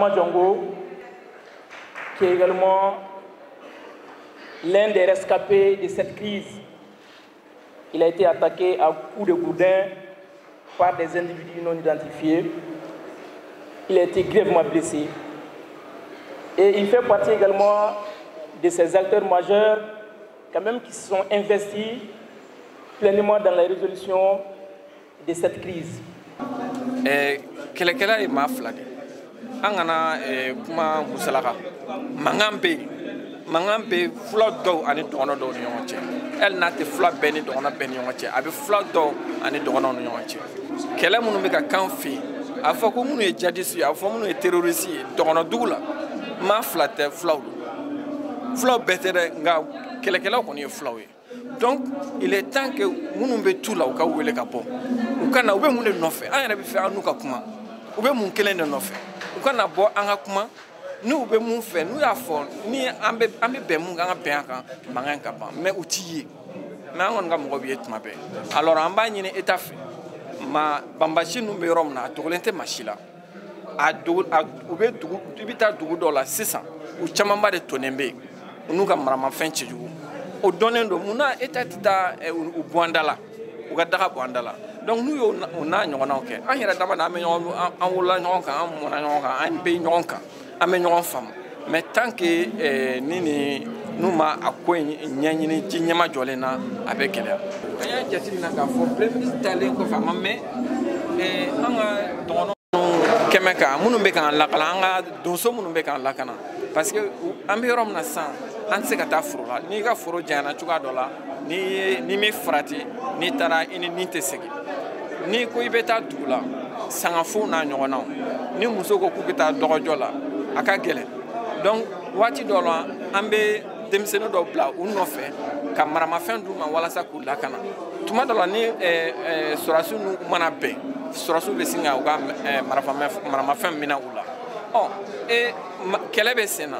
Adama Diongo, qui est également l'un des rescapés de cette crise. Il a été attaqué à coups de gourdin par des individus non identifiés. Il a été grièvement blessé. Et il fait partie également de ces acteurs majeurs quand même qui se sont investis pleinement dans la résolution de cette crise. Kelekela ma flade angana kuma musalaka mangambe flood do ani dono do nyonche el nate flood beni dono beni nyonche abi flood do ani dono nyonche kele munu be ka kanfi afo ko munu e jadisi afo munu e terroriste dono dugula ma flate flood betere nga kelekela ko ni flood. Donc il est temps que munu be tula o ka wele ka bo ukana ube munu no fe ayana be fe anuka kuma ube mun kelen no fe ukana bo anga kuma ni ube mun fe nu ya fo ni ambe be mun nga be aka mangan ka ba mais utiye na ngon nga mo be etma be alors amba nyine etafe ma bambashi nu be romna to lente machila a ube dugu bita dugu dola 600 u chamamba de tonembe unuka marama fenche jugu o donendo muna etatita u bwandala u ga daga bwandala donc nous yo na nyona oké an yera dama na me nyon an wala nyon kan an mona nyon kan an be nyon kan an me nyon fam mais tant que nini numa akoy nyanyini ci nyama jolena avec elle ya jati na ka fo premier talent ko fam mais anga dono kemeka munu be kan la kala anga doso munu be kan la kana parce que ambirom na san an se ka taa foro la ni ka foro jana chuga dola ni mi frati ni tara ni te segi ni ko ibeta dula sanga fo na nyona ni muso ko ku beta dogojo la aka gele donc wati dola ambe demseno do bla unno fe ka marama fen duma wala sa ku la kana tuma dola ni sorasu nu mana be sorasu be singa uga marama fen mina ula oh e kelebe sena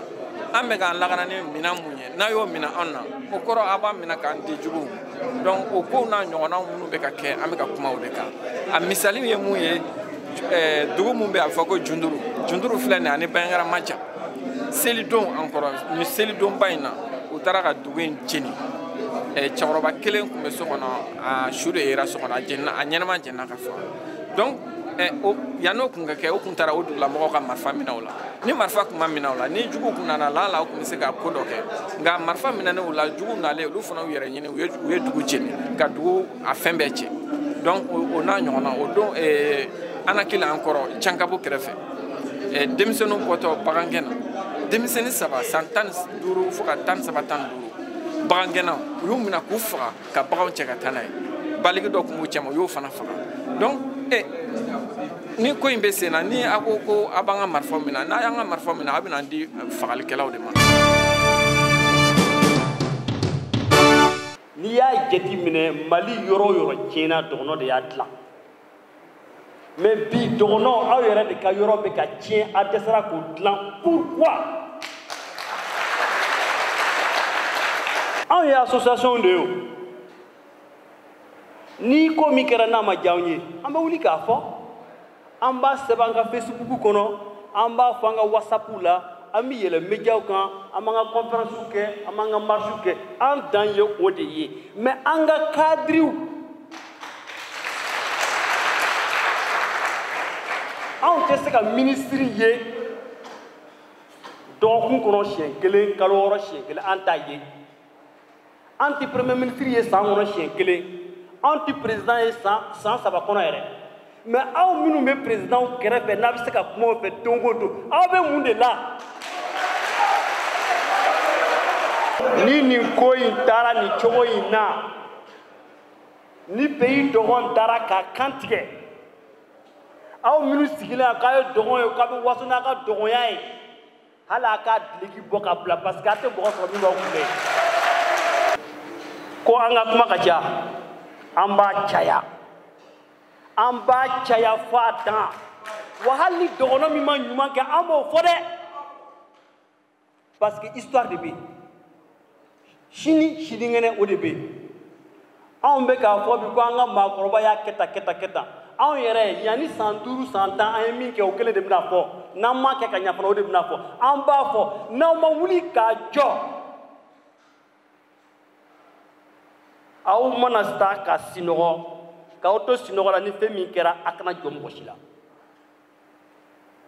ambe kan lagana ni mina munye na yo mina onna o koro aba mina kan di jugu donc o ko na nyona munu be ka ke ambe ka kuma o de ka a misali ye muye dugu mun be afako junduru flane ani bangara macha selidon encore ni selidon bayna o taraka dugu en chini chawroba kelen kumbe so kono a shure era so kono a jenna a nyanama jenna ka fa donc o yano kunga ke o kuntara o dula mo ka marfa minawla ni marfa kuma minawla ni jugu kunana la o kumse ka kodoke nga marfa minana wala jugu na le lu fona yere nyine we dugu jeni ka dugu a fembeche donc o na nyona o don anakila encore chankabo krefe demisenu poto bagangena demiseni saba santan duru fuka tan saba tan duru bagangena yumina kufa ka bagan cheka tanay baligi do ko mu chemo yo fana faka donc ni ko imbe sena ni akoko abanga marfomina na yanga marfomina abina ndi fagal kelaw de ma ni ya jeti mine mali yoro chena dono de yatla mais bi dono aw yere de ka yoro be ka chien adesara ko tlan pourquoi aw ya association de yo ni ko mi kera na ma jawnye amba wuli ka fo amba sebanga Facebook kono amba fanga WhatsApp la ami yele media kan amanga conférence ke amanga marche ke en dan ye odeye mais anga cadre on teste ka ministre ye donc kono chien kele kaloro chien kele antaye anti premier ministre ye sangono chien kele anti président ye sans saba kono ere mais aw minnu be président kɛrɛfɛ n'a bɛ se ka kuma o fɛ don o don aw bɛ mun de la ni nin ko in taara nin cogo in na ni pays dɔgɔn taara ka kan tigɛ aw minnu sigilen k'a ye dɔgɔn ye k'a bɛ waso n'a ka dɔgɔnya ye hali a k'a dileki bɔ ka bila parce que a tɛ mɔgɔ sɔrɔ min b'aw kunbɛn ko an ka kuma ka ca an b'a caya. Amba chaya fatan wahali dogono mi man nyuma ke ambo fode parce que histoire de be shini ngene o de be ambe ka fo bi ko anga ma koroba ya keta anw yɛrɛ yanni san 5 san 10 an ye min kɛ o kelen de bɛna fɔ n'an ma kɛ ka ɲɛ fana o de bɛna fɔ an b'a fɔ n'aw ma wuli k'a jɔ aw mana taa ka sinɔgɔ k'aw to sinɔgɔ la ni fɛn min kɛra a kana jɔ mɔgɔ si la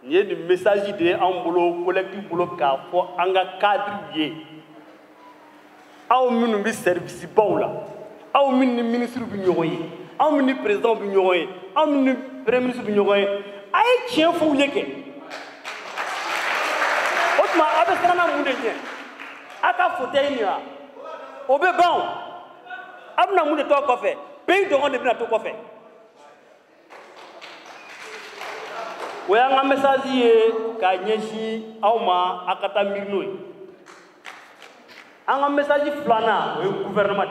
nin ye nin message de ye anw bolo collectif bolo k'a fɔ an ka cadres ye aw minnu bɛ service baw la aw minnu ni ministre bɛ ɲɔgɔn ye aw minnu ni président bɛ ɲɔgɔn ye aw minnu ni premier ministre bɛ ɲɔgɔn ye a ye tiɲɛ fɔ u ye kɛ o tuma a bɛ siran mun de ɲɛ a ka fauteuil nin wa o bɛ ban o a bɛna mun de to kɔfɛ pays dɔgɔn de bɛna to kɔfɛ o y'an ka message ye k'a ɲɛsin aw ma a ka taa miiri n'o ye an ka message filanan o ye gouvernement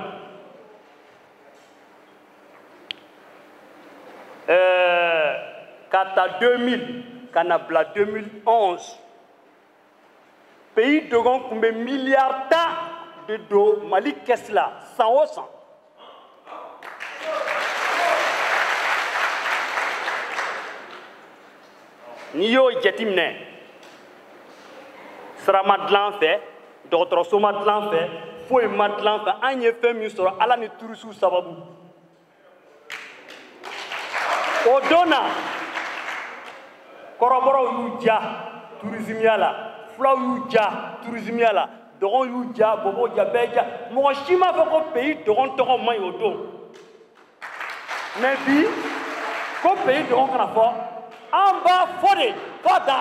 de ka ta 2000 ka na bila 2011 pays dɔgɔn tun bɛ miliyari 10 de don Mali caisse la san o san n'i y'o jateminɛ sira ma dilan fɛ dɔgɔtɔrɔso ma dilan fɛ foyi ma dilan fɛ an ye fɛn min sɔrɔ ala ni turusiw sababu o don na kɔrɔbɔrɔw y'u ja turisimiya la fulaw y'u ja turisimiya la dɔgɔnw y'u ja bɔbɔw ja bɛɛ ja mɔgɔ si m'a fɔ ko pays dɔgɔn tɔgɔ man ɲi o don mais bi ko pays dɔgɔn kana fɔ an b'a fɔ de fɔ da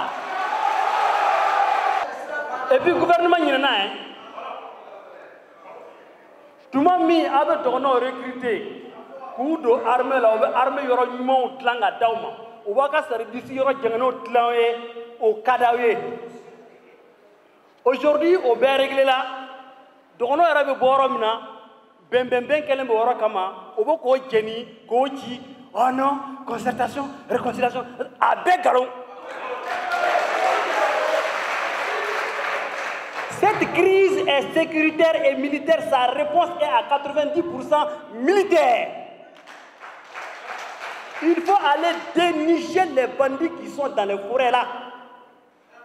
et puis gouvernement ɲinɛna ye tuma min a bɛ dɔgɔnɔw recruter k'u don armée la u bɛ armée yɔrɔ ɲumanw dilan ka d'aw ma u b'a ka service yɔrɔ jɛngɛnɛw dilan ye o ka d'aw ye aujourd'hui o bɛɛ réglé la dɔgɔnɔw yɛrɛ bɛ bɔ yɔrɔ min na bɛnbɛnbɛn kɛlen bɛ yɔrɔ kama o bɛ k'o jɛni k'o ci oh non concertation réconciliation a bɛɛ nkalon. Cette crise est sécuritaire et militaire, sa réponse est à 90% militaire. Il faut aller dénicher les bandits qui sont dans les forêts là.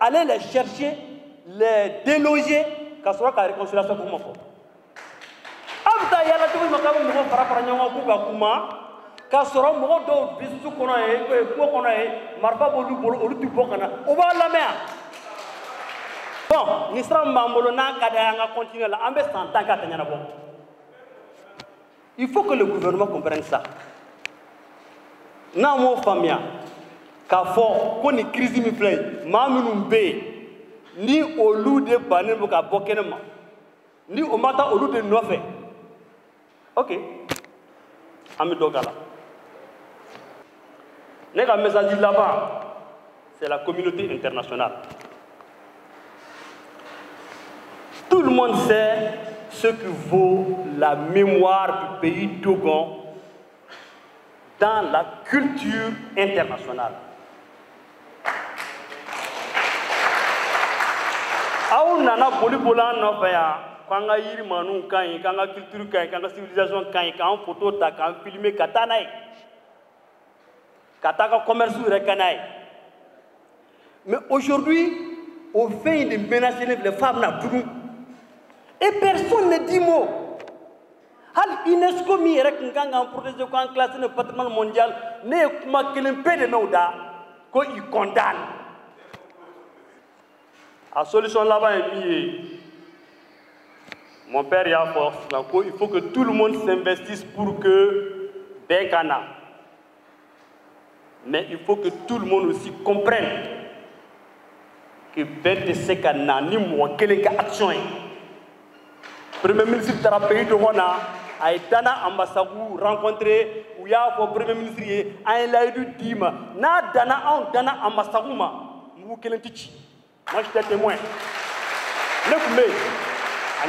Aller les chercher, les déloger, qu'à ce soit la réconciliation pour moi. Après, il y a la chose qui m'a frappé k'a sɔrɔ mɔgɔ dɔw bisusu kɔnɔ ye kungo kɔnɔ ye marifa b'olu bolo olu tɛ bɔ ka na o b'a lamɛn bon nin sira min b'an bolo n'a ka d'an ye an ka continuer la an bɛ san 10 kɛ a tɛ ɲɛnabɔ il faut que le gouvernement comprenne ça n'a m'o faamuya k'a fɔ ko nin crise min filɛ yen maa minnu bɛ yen ni olu de bannen don ka bɔ kɛnɛ ma ni o ma taa olu de nɔfɛ ok an bɛ dɔ k'a la. Notre message là-bas, c'est la communauté internationale. Tout le monde sait ce que vaut la mémoire du pays Dogon dans la culture internationale. Aou nana boli bolan nɔfɛ yan k'an ka yirimaniw ka ɲi k'an ka culture ka ɲi k'an ka civilisation ka ɲi k'an photo ta k'an filmer ka taa n'a ye. Kataka commerce mais aujourd'hui, au fait de menacer les femmes, et personne ne dit mot. Hal UNESCO mi rek nganga protéger ko en classe le patrimoine mondial ne kuma kelen pe de nouda ko il condamne. La solution là-bas est mon père y a force, il faut que tout le monde s'investisse pour que Benkana. Mais il faut que tout le monde aussi comprenne que BTC n'a ni moi quelle action. Premier ministre de la pays de Rwanda a été ambassade rencontré où il y a le premier ministre a eu Dima n'a dana en dana ambassade moi quel tichi. Moi j'étais témoin. Le premier a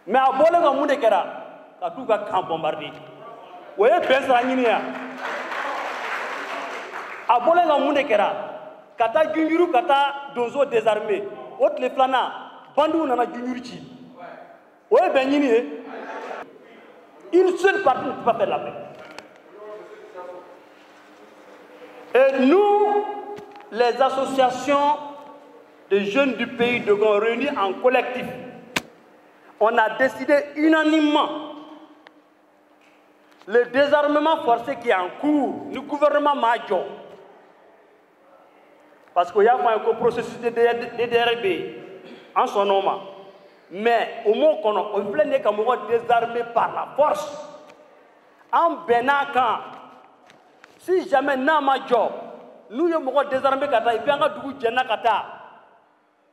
mais à Bolé dans monde kera ka tout ka camp bombardé. Vous voyez bien ça ninia. A Bolé dans monde kera kata Gunjuru kata Donzo désarmé. Autre les flana bandou nana Gunjuru chi. Vous voyez bien ninia. Une seule partie ne peut pas faire la paix. Et nous, les associations de jeunes du pays de Gabon réunis en collectif, on a décidé unanimement le désarmement forcé qui est en cours, le gouvernement Majo. Parce qu'il y a un processus de DDRB en son nom. Mais au moins, on voulait qu'on soit désarmé par la force. En Benakan, si jamais Namajo, nous sommes désarmés, et puis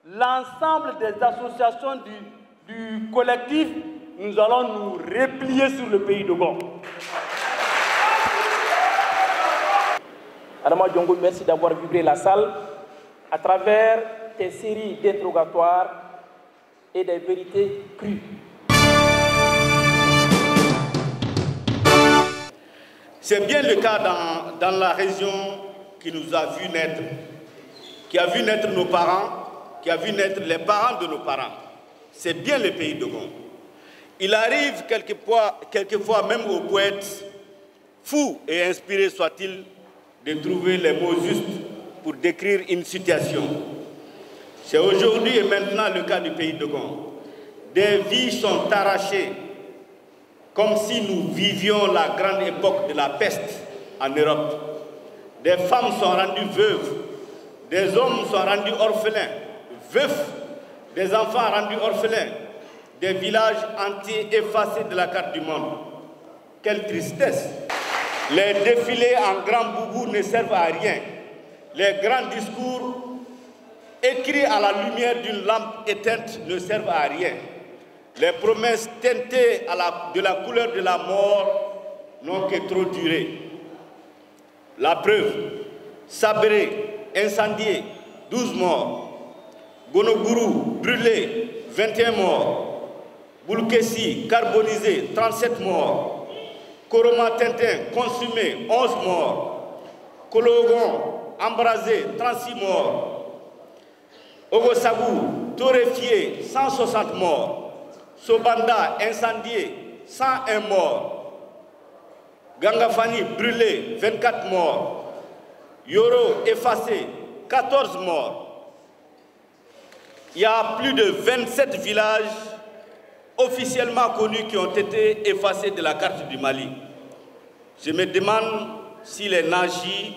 l'ensemble des associations du collectif, nous allons nous replier sur le pays de Gabon. Adama Diongo, merci d'avoir vibré la salle à travers tes séries d'interrogatoires et des vérités crues. C'est bien le cas dans la région qui nous a vu naître, qui a vu naître nos parents, qui a vu naître les parents de nos parents. C'est bien le pays de Gabon. Il arrive quelquefois même aux poètes, fous et inspirés soient-ils, de trouver les mots justes pour décrire une situation. C'est aujourd'hui et maintenant le cas du pays de Gabon. Des vies sont arrachées, comme si nous vivions la grande époque de la peste en Europe. Des femmes sont rendues veuves, des hommes sont rendus orphelins, veufs, des enfants rendus orphelins, des villages entiers effacés de la carte du monde. Quelle tristesse! Les défilés en grand boubou ne servent à rien. Les grands discours écrits à la lumière d'une lampe éteinte ne servent à rien. Les promesses teintées de la couleur de la mort n'ont que trop duré. La preuve, sabré, incendié, 12 morts. Gonogourou, brûlé, 21 morts. Boulkessi, carbonisé, 37 morts. Koroma-Tintin, consumé, 11 morts. Kologon, embrasé, 36 morts. Ogosabou, torréfié, 160 morts. Sobanda, incendié, 101 morts. Gangafani, brûlé, 24 morts. Yoro, effacé, 14 morts. Il y a plus de 27 villages officiellement connus qui ont été effacés de la carte du Mali. Je me demande si les Najis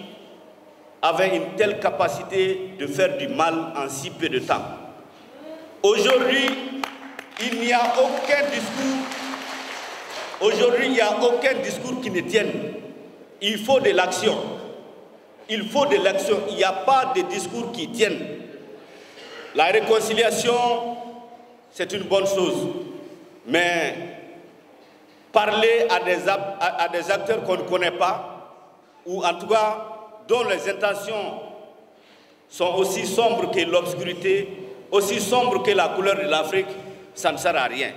avaient une telle capacité de faire du mal en si peu de temps. Aujourd'hui, il n'y a aucun discours. Aujourd'hui, il n'y a aucun discours qui ne tienne. Il faut de l'action. Il faut de l'action. Il n'y a pas de discours qui tiennent. La réconciliation, c'est une bonne chose. Mais parler à des acteurs qu'on ne connaît pas, ou en tout cas dont les intentions sont aussi sombres que l'obscurité, aussi sombres que la couleur de l'Afrique, ça ne sert à rien.